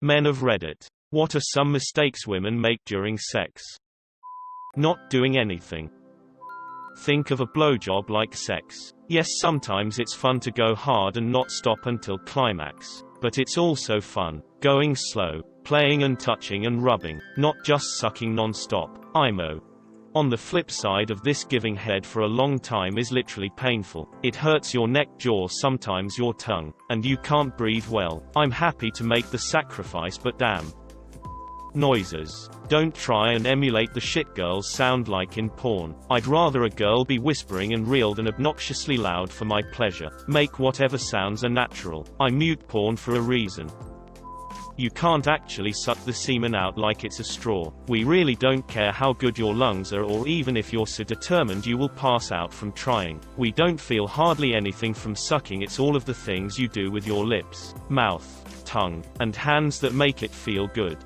Men of Reddit. What are some mistakes women make during sex? Not doing anything. Think of a blowjob like sex. Yes, sometimes it's fun to go hard and not stop until climax. But it's also fun going slow, playing and touching and rubbing, not just sucking non-stop. IMO. On the flip side of this, giving head for a long time is literally painful. It hurts your neck, jaw, sometimes your tongue, and you can't breathe well. I'm happy to make the sacrifice, but damn. Noises. Don't try and emulate the shit girls sound like in porn. I'd rather a girl be whispering and real than obnoxiously loud for my pleasure. Make whatever sounds are natural. I mute porn for a reason. You can't actually suck the semen out like it's a straw. We really don't care how good your lungs are, or even if you're so determined you will pass out from trying. We don't feel hardly anything from sucking. It's all of the things you do with your lips, mouth, tongue, and hands that make it feel good.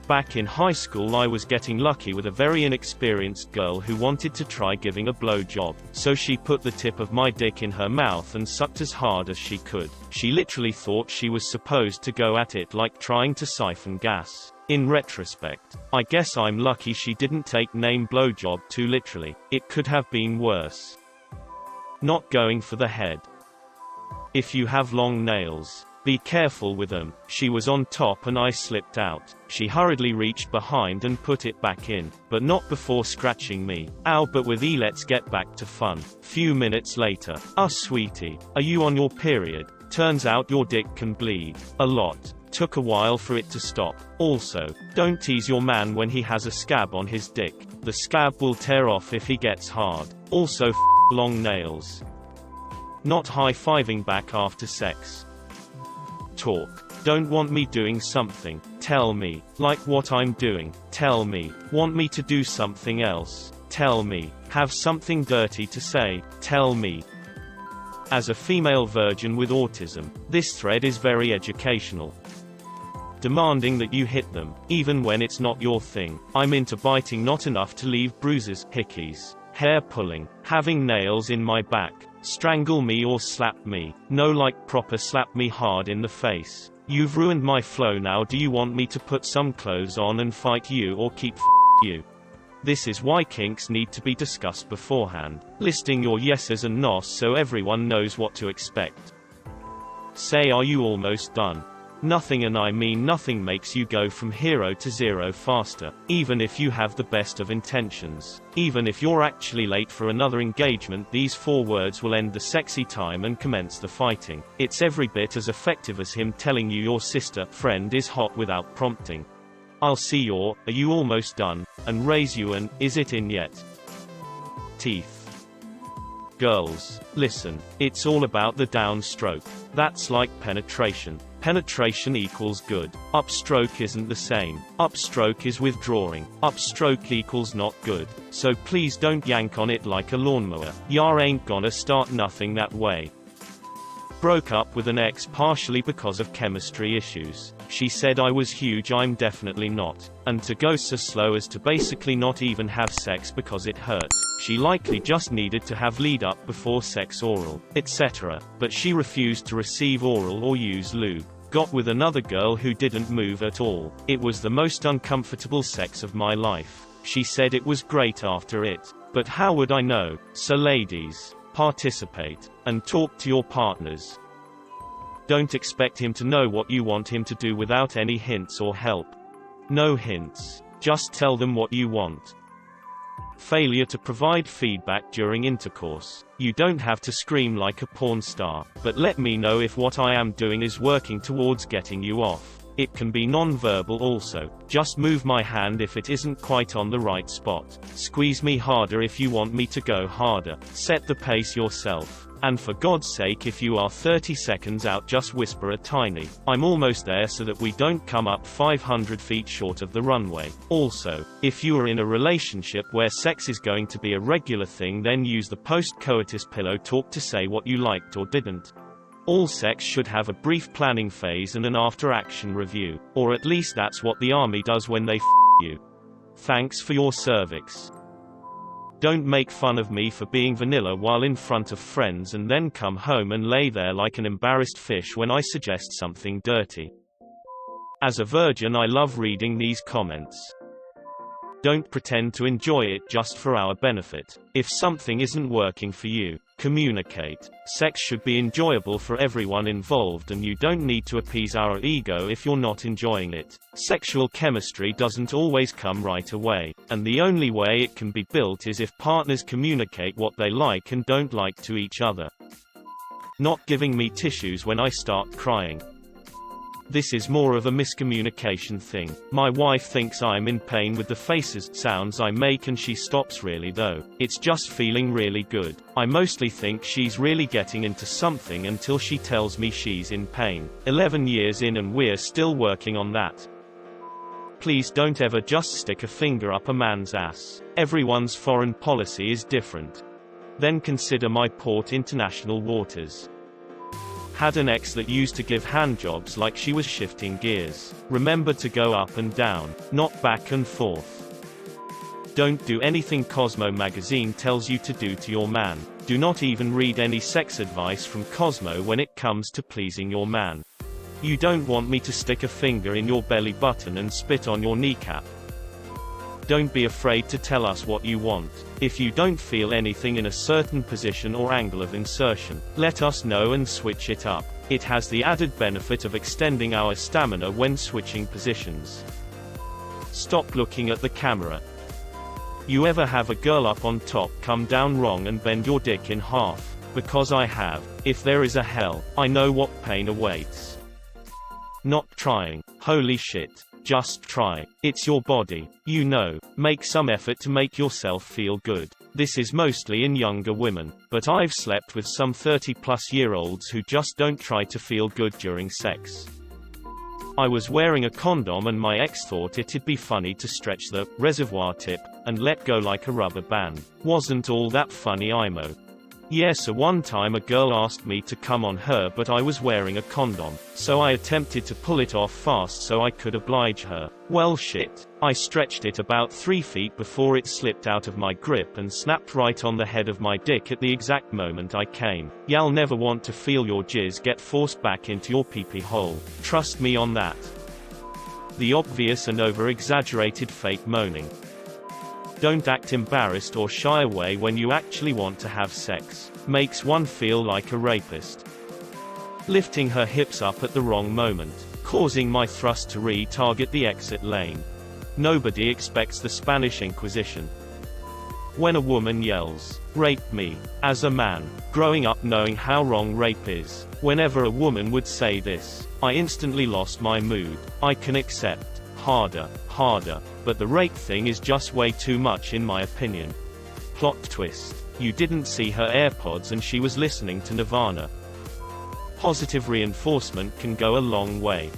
Back in high school, I was getting lucky with a very inexperienced girl who wanted to try giving a blowjob. So she put the tip of my dick in her mouth and sucked as hard as she could. She literally thought she was supposed to go at it like trying to siphon gas. In retrospect, I guess I'm lucky she didn't take name blowjob too literally. It could have been worse. Not going for the head. If you have long nails, be careful with them. She was on top and I slipped out. She hurriedly reached behind and put it back in, but not before scratching me. Ow, but with let's get back to fun. Few minutes later. Sweetie, are you on your period? Turns out your dick can bleed. A lot. Took a while for it to stop. Also, don't tease your man when he has a scab on his dick. The scab will tear off if he gets hard. Also, long nails. Not high-fiving back after sex. Talk. Don't want me doing something? Tell me. Like what I'm doing? Tell me. Want me to do something else? Tell me. Have something dirty to say? Tell me. As a female virgin with autism, this thread is very educational. Demanding that you hit them, even when it's not your thing. I'm into biting, not enough to leave bruises, hickeys, hair pulling, having nails in my back. Strangle me or slap me. No, like proper slap me hard in the face. You've ruined my flow now. Do you want me to put some clothes on and fight you, or keep you? This is why kinks need to be discussed beforehand. Listing your yeses and nos so everyone knows what to expect. Say, are you almost done? Nothing, and I mean nothing, makes you go from hero to zero faster, even if you have the best of intentions. Even if you're actually late for another engagement, these 4 words will end the sexy time and commence the fighting. It's every bit as effective as him telling you your sister friend is hot without prompting. I'll see your, are you almost done, and raise you an, is it in yet? Teeth. Girls, listen, it's all about the downstroke. That's like penetration. Penetration equals good. Upstroke isn't the same. Upstroke is withdrawing. Upstroke equals not good. So please don't yank on it like a lawnmower. Ya ain't gonna start nothing that way. Broke up with an ex partially because of chemistry issues. She said I was huge, I'm definitely not. And to go so slow as to basically not even have sex because it hurt. She likely just needed to have lead up before sex, oral, etc. But she refused to receive oral or use lube. Got with another girl who didn't move at all. It was the most uncomfortable sex of my life. She said it was great after it. But how would I know? So ladies, participate, and talk to your partners. Don't expect him to know what you want him to do without any hints or help. No hints. Just tell them what you want. Failure to provide feedback during intercourse. You don't have to scream like a porn star, but let me know if what I am doing is working towards getting you off. It can be non-verbal also. Just move my hand if it isn't quite on the right spot. Squeeze me harder if you want me to go harder. Set the pace yourself. And for God's sake, if you are 30 seconds out, just whisper a tiny, I'm almost there, so that we don't come up 500 feet short of the runway. Also, if you are in a relationship where sex is going to be a regular thing, then use the post-coitus pillow talk to say what you liked or didn't. All sex should have a brief planning phase and an after-action review. Or at least that's what the army does when they you. Thanks for your cervix. Don't make fun of me for being vanilla while in front of friends and then come home and lay there like an embarrassed fish when I suggest something dirty. As a virgin, I love reading these comments. Don't pretend to enjoy it just for our benefit. If something isn't working for you, communicate. Sex should be enjoyable for everyone involved, and you don't need to appease our ego if you're not enjoying it. Sexual chemistry doesn't always come right away, and the only way it can be built is if partners communicate what they like and don't like to each other. Not giving me tissues when I start crying. This is more of a miscommunication thing. My wife thinks I'm in pain with the faces sounds I make, and she stops. Really though, it's just feeling really good. I mostly think she's really getting into something until she tells me she's in pain. 11 years in and we're still working on that. Please don't ever just stick a finger up a man's ass. Everyone's foreign policy is different. Then consider my port international waters. Had an ex that used to give handjobs like she was shifting gears. Remember to go up and down, not back and forth. Don't do anything Cosmo magazine tells you to do to your man. Do not even read any sex advice from Cosmo when it comes to pleasing your man. You don't want me to stick a finger in your belly button and spit on your kneecap. Don't be afraid to tell us what you want. If you don't feel anything in a certain position or angle of insertion, let us know and switch it up. It has the added benefit of extending our stamina when switching positions. Stop looking at the camera. You ever have a girl up on top come down wrong and bend your dick in half? Because I have. If there is a hell, I know what pain awaits. Not trying. Holy shit. Just try. It's your body. You know. Make some effort to make yourself feel good. This is mostly in younger women, but I've slept with some 30-plus-year-olds who just don't try to feel good during sex. I was wearing a condom and my ex thought it'd be funny to stretch the reservoir tip and let go like a rubber band. Wasn't all that funny, IMO. Yes, one time a girl asked me to come on her, but I was wearing a condom, so I attempted to pull it off fast so I could oblige her. Well shit. I stretched it about 3 feet before it slipped out of my grip and snapped right on the head of my dick at the exact moment I came. Y'all never want to feel your jizz get forced back into your pee-pee hole. Trust me on that. The obvious and over-exaggerated fake moaning. Don't act embarrassed or shy away when you actually want to have sex. Makes one feel like a rapist. Lifting her hips up at the wrong moment, causing my thrust to re-target the exit lane. Nobody expects the Spanish Inquisition. When a woman yells, "Rape me," as a man, growing up knowing how wrong rape is, whenever a woman would say this, I instantly lost my mood. I can accept harder, but the rape thing is just way too much in my opinion. Plot twist. You didn't see her AirPods and she was listening to Nirvana. Positive reinforcement can go a long way.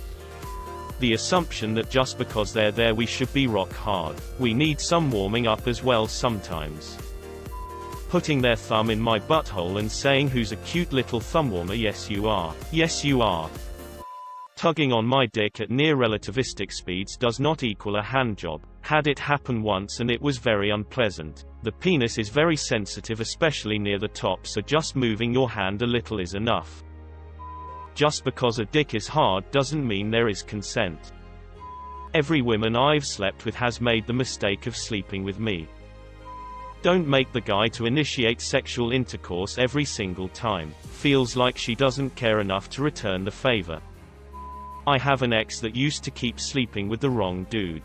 The assumption that just because they're there we should be rock hard. We need some warming up as well sometimes. Putting their thumb in my butthole and saying, "Who's a cute little thumb warmer?" Yes you are. Yes you are. Tugging on my dick at near relativistic speeds does not equal a handjob. Had it happen once and it was very unpleasant. The penis is very sensitive, especially near the top, so just moving your hand a little is enough. Just because a dick is hard doesn't mean there is consent. Every woman I've slept with has made the mistake of sleeping with me. Don't make the guy to initiate sexual intercourse every single time. Feels like she doesn't care enough to return the favor. I have an ex that used to keep sleeping with the wrong dude.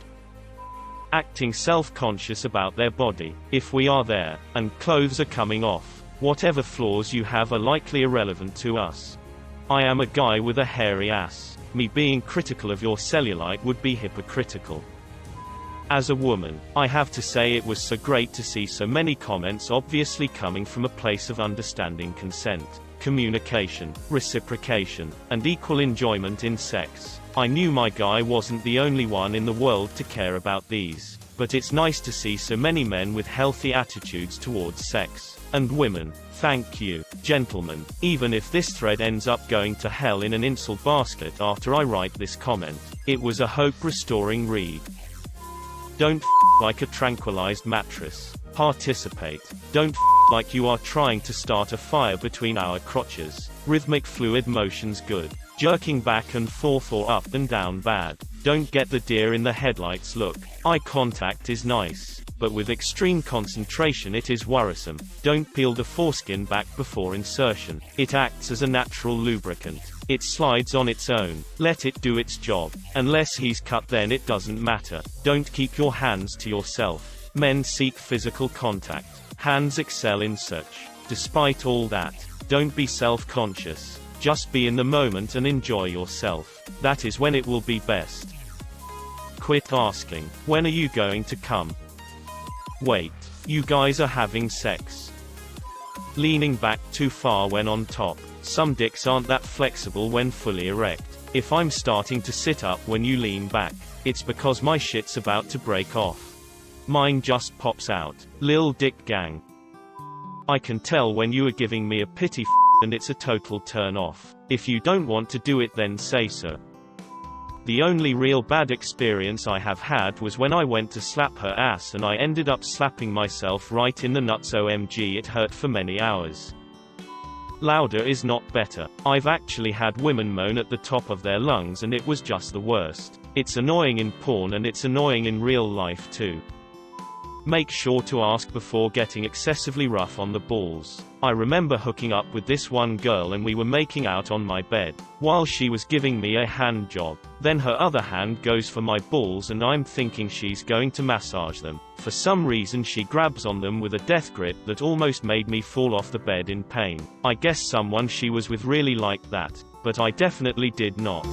Acting self-conscious about their body. If we are there, and clothes are coming off, whatever flaws you have are likely irrelevant to us. I am a guy with a hairy ass. Me being critical of your cellulite would be hypocritical. As a woman, I have to say it was so great to see so many comments obviously coming from a place of understanding consent, communication, reciprocation, and equal enjoyment in sex. I knew my guy wasn't the only one in the world to care about these, but it's nice to see so many men with healthy attitudes towards sex. And women. Thank you, gentlemen. Even if this thread ends up going to hell in an insult basket after I write this comment, it was a hope-restoring read. Don't like a tranquilized mattress. Participate. Don't like you are trying to start a fire between our crotches. Rhythmic fluid motions good. Jerking back and forth or up and down bad. Don't get the deer in the headlights look. Eye contact is nice, but with extreme concentration it is worrisome. Don't peel the foreskin back before insertion. It acts as a natural lubricant. It slides on its own. Let it do its job. Unless he's cut, then it doesn't matter. Don't keep your hands to yourself. Men seek physical contact. Hands excel in such. Despite all that, don't be self-conscious. Just be in the moment and enjoy yourself. That is when it will be best. Quit asking, when are you going to come? Wait, you guys are having sex. Leaning back too far when on top. Some dicks aren't that flexible when fully erect. If I'm starting to sit up when you lean back, it's because my shit's about to break off. Mine just pops out. Lil Dick Gang. I can tell when you are giving me a pity and it's a total turn off. If you don't want to do it, then say so. The only real bad experience I have had was when I went to slap her ass and I ended up slapping myself right in the nuts. OMG, it hurt for many hours. Louder is not better. I've actually had women moan at the top of their lungs and it was just the worst. It's annoying in porn and it's annoying in real life too. Make sure to ask before getting excessively rough on the balls. I remember hooking up with this one girl and we were making out on my bed, while she was giving me a hand job. Then her other hand goes for my balls and I'm thinking she's going to massage them. For some reason she grabs on them with a death grip that almost made me fall off the bed in pain. I guess someone she was with really liked that, but I definitely did not.